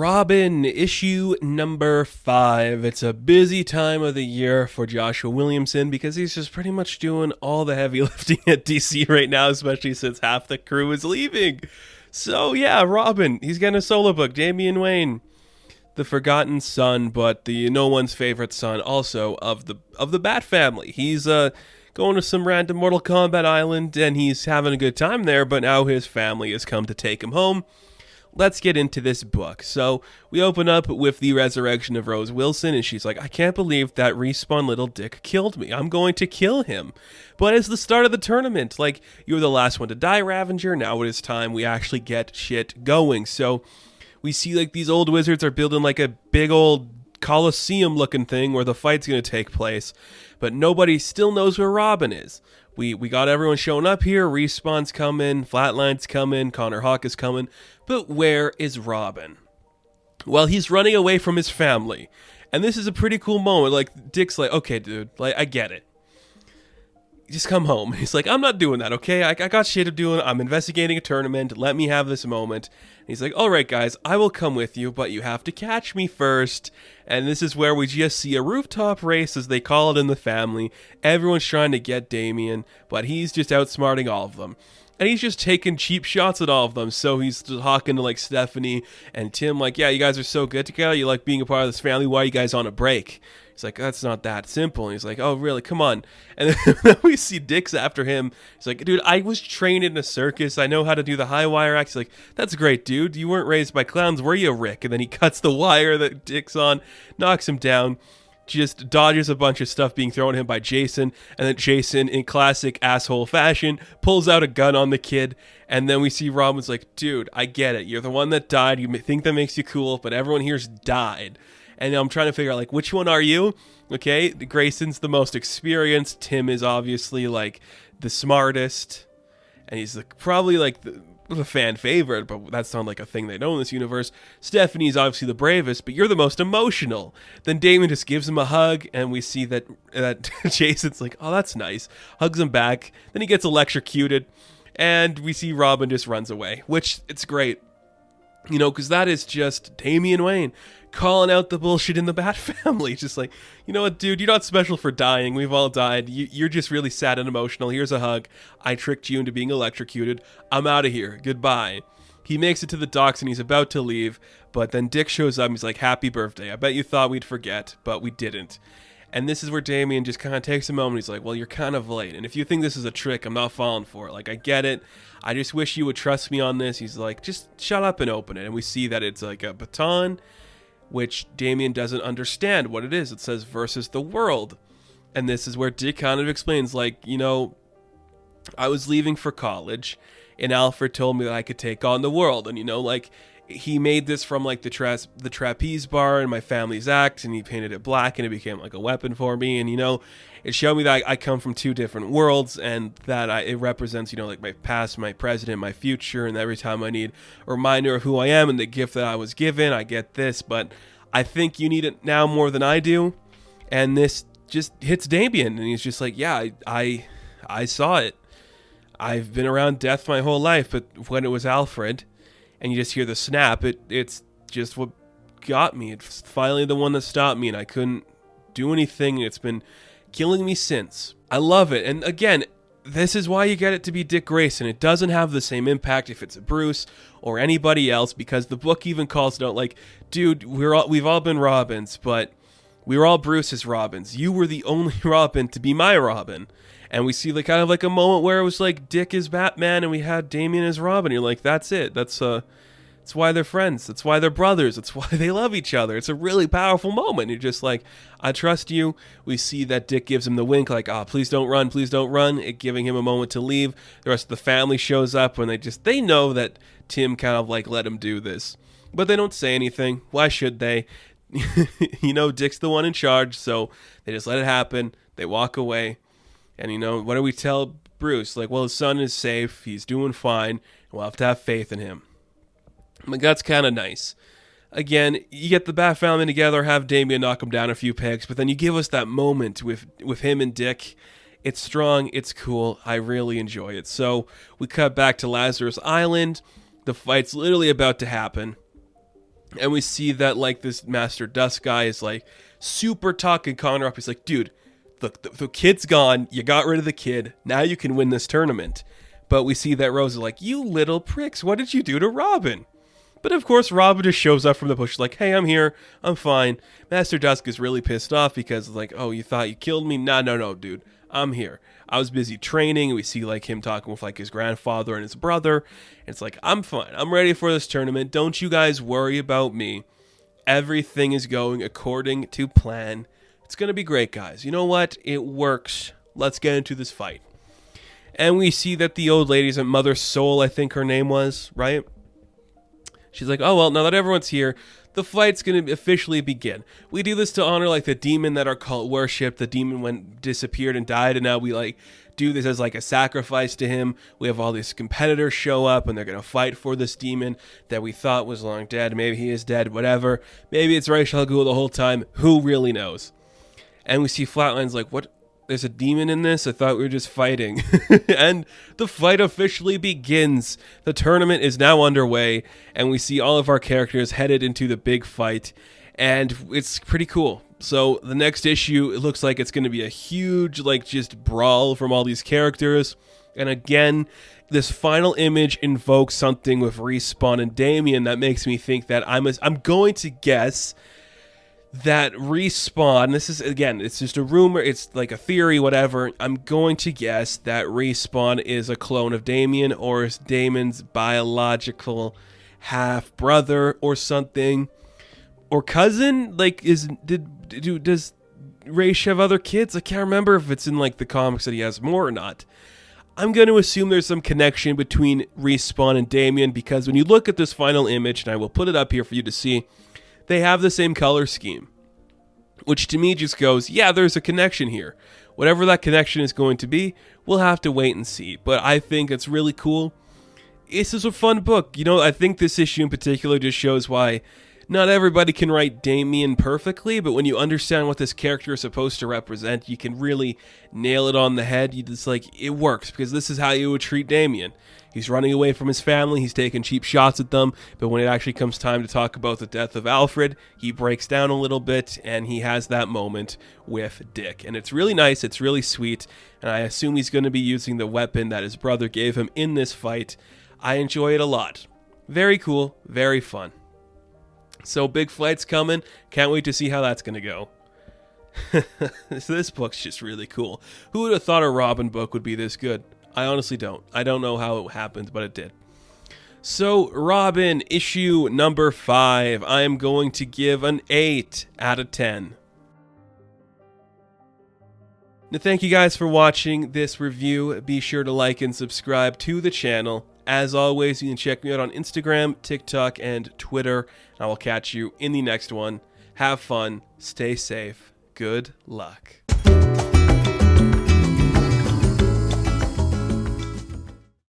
Robin, issue number 5. It's a busy time of the year for Joshua Williamson because he's just pretty much doing all the heavy lifting at DC right now, especially since half the crew is leaving. So yeah, Robin, he's getting a solo book. Damian Wayne, the forgotten son, but the no one's favorite son also of the Bat family. He's going to some random Mortal Kombat island and he's having a good time there, but now his family has come to take him home. Let's get into this book. So we open up with the resurrection of Rose Wilson, and she's like, I can't believe that respawn little dick killed me. I'm going to kill him. But it's the start of the tournament. Like, you were the last one to die, Ravenger. Now it is time we actually get shit going. So we see like these old wizards are building like a big old Colosseum looking thing where the fight's going to take place. But nobody still knows where Robin is. We got everyone showing up here. Respawn's coming, Flatline's coming, Connor Hawk is coming. But where is Robin? Well, he's running away from his family. And this is a pretty cool moment. Like, Dick's like, okay, dude, like, I get it. Just come home. He's like, I'm not doing that, okay? I got shit to do. I'm investigating a tournament. Let me have this moment. And he's like, all right, guys, I will come with you, but you have to catch me first. And this is where we just see a rooftop race, as they call it in the family. Everyone's trying to get Damian, but he's just outsmarting all of them. And he's just taking cheap shots at all of them. So he's talking to like Stephanie and Tim, like, yeah, you guys are so good together. You like being a part of this family. Why are you guys on a break? He's like, that's not that simple. And he's like, oh, really? Come on. And then we see Dick's after him. He's like, dude, I was trained in a circus. I know how to do the high wire act. He's like, that's great, dude. You weren't raised by clowns, were you, Rick? And then he cuts the wire that Dick's on, knocks him down, just dodges a bunch of stuff being thrown at him by Jason. And then Jason, in classic asshole fashion, pulls out a gun on the kid. And then we see Robin's like, dude, I get it. You're the one that died. You think that makes you cool, but everyone here's died. And I'm trying to figure out, like, which one are you? Okay, Grayson's the most experienced. Tim is obviously, like, the smartest. And he's probably, like, the fan favorite, but that's not, like, a thing they know in this universe. Stephanie's obviously the bravest, but you're the most emotional. Then Damon just gives him a hug, and we see that Jason's like, oh, that's nice. Hugs him back. Then he gets electrocuted, and we see Robin just runs away, which, it's great. You know, because that is just Damian Wayne calling out the bullshit in the Bat family. Just like, you know what, dude, you're not special for dying. We've all died. You're just really sad and emotional. Here's a hug. I tricked you into being electrocuted. I'm out of here. Goodbye. He makes it to the docks and he's about to leave, but then Dick shows up and he's like, happy birthday. I bet you thought we'd forget, but we didn't. And this is where Damian just kind of takes a moment. He's like, well, you're kind of late. And if you think this is a trick, I'm not falling for it. Like, I get it. I just wish you would trust me on this. He's like, just shut up and open it. And we see that it's like a baton, which Damian doesn't understand what it is. It says versus the world. And this is where Dick kind of explains, like, you know, I was leaving for college and Alfred told me that I could take on the world. And, you know, like, he made this from like the trapeze bar in my family's act, and he painted it black and it became like a weapon for me. And, you know, it showed me that I come from two different worlds, and that it represents, you know, like my past, my present, my future. And every time I need a reminder of who I am and the gift that I was given, I get this. But I think you need it now more than I do. And this just hits Damian, and he's just like, yeah, I saw it. I've been around death my whole life, but when it was Alfred, and you just hear the snap, it's just what got me. It's finally the one that stopped me, and I couldn't do anything. It's been killing me since. I love it. And again, this is why you get it to be Dick Grayson. It doesn't have the same impact if it's Bruce or anybody else, because the book even calls it out like, dude, we've all been Robins, but we were all Bruce's Robins. You were the only Robin to be my Robin. And we see like kind of like a moment where it was like Dick is Batman and we had Damian as Robin. You're like, that's it. That's why they're friends. That's why they're brothers. That's why they love each other. It's a really powerful moment. You're just like, I trust you. We see that Dick gives him the wink, like, please don't run, please don't run. It giving him a moment to leave. The rest of the family shows up when they know that Tim kind of like let him do this. But they don't say anything. Why should they? You know, Dick's the one in charge, so they just let it happen. They walk away. And, you know, what do we tell Bruce? Like, well, his son is safe. He's doing fine. And we'll have to have faith in him. Like, that's kind of nice. Again, you get the Bat family together, have Damian knock him down a few pegs, but then you give us that moment with him and Dick. It's strong. It's cool. I really enjoy it. So we cut back to Lazarus Island. The fight's literally about to happen. And we see that, like, this Master Dusk guy is, like, super talking Connor up. He's like, dude, the kid's gone. You got rid of the kid. Now you can win this tournament. But we see that Rose is like, you little pricks. What did you do to Robin? But, of course, Robin just shows up from the bush like, hey, I'm here. I'm fine. Master Dusk is really pissed off because, like, oh, you thought you killed me? No, dude. I'm here. I was busy training. We see, like, him talking with, like, his grandfather and his brother. And it's like, I'm fine. I'm ready for this tournament. Don't you guys worry about me. Everything is going according to plan. It's going to be great, guys. You know what? It works. Let's get into this fight. And we see that the old lady's at Mother Soul, I think her name was, right? She's like, oh, well, now that everyone's here, the fight's going to officially begin. We do this to honor, like, the demon that our cult worshipped. The demon disappeared and died, and now we, like, do this as, like, a sacrifice to him. We have all these competitors show up, and they're going to fight for this demon that we thought was long dead. Maybe he is dead, whatever. Maybe it's Ra's al Ghul the whole time. Who really knows? And we see Flatline's like, what? There's a demon in this? I thought we were just fighting. And the fight officially begins. The tournament is now underway, and we see all of our characters headed into the big fight, and it's pretty cool. So the next issue, it looks like it's going to be a huge, like, just brawl from all these characters. And again, this final image invokes something with Respawn and Damian that makes me think that I'm going to guess that Respawn, this is, again, it's just a rumor, it's like a theory, whatever. I'm going to guess that Respawn is a clone of Damian, or is Damon's biological half-brother or something. Or cousin? Like, does Raish have other kids? I can't remember if it's in, like, the comics that he has more or not. I'm going to assume there's some connection between Respawn and Damian, because when you look at this final image, and I will put it up here for you to see, they have the same color scheme, which to me just goes, yeah, there's a connection here. Whatever that connection is going to be, we'll have to wait and see. But I think it's really cool. This is a fun book. You know, I think this issue in particular just shows why not everybody can write Damian perfectly, but when you understand what this character is supposed to represent, you can really nail it on the head. You just, like, it works, because this is how you would treat Damian. He's running away from his family, he's taking cheap shots at them, but when it actually comes time to talk about the death of Alfred, he breaks down a little bit, and he has that moment with Dick. And it's really nice, it's really sweet, and I assume he's going to be using the weapon that his brother gave him in this fight. I enjoy it a lot. Very cool, very fun. So big fight's coming, can't wait to see how that's going to go. So this book's just really cool. Who would have thought a Robin book would be this good? I honestly don't. I don't know how it happened, but it did. So, Robin, issue number 5. I am going to give an 8 out of 10. Now, thank you guys for watching this review. Be sure to like and subscribe to the channel. As always, you can check me out on Instagram, TikTok, and Twitter. And I will catch you in the next one. Have fun. Stay safe. Good luck.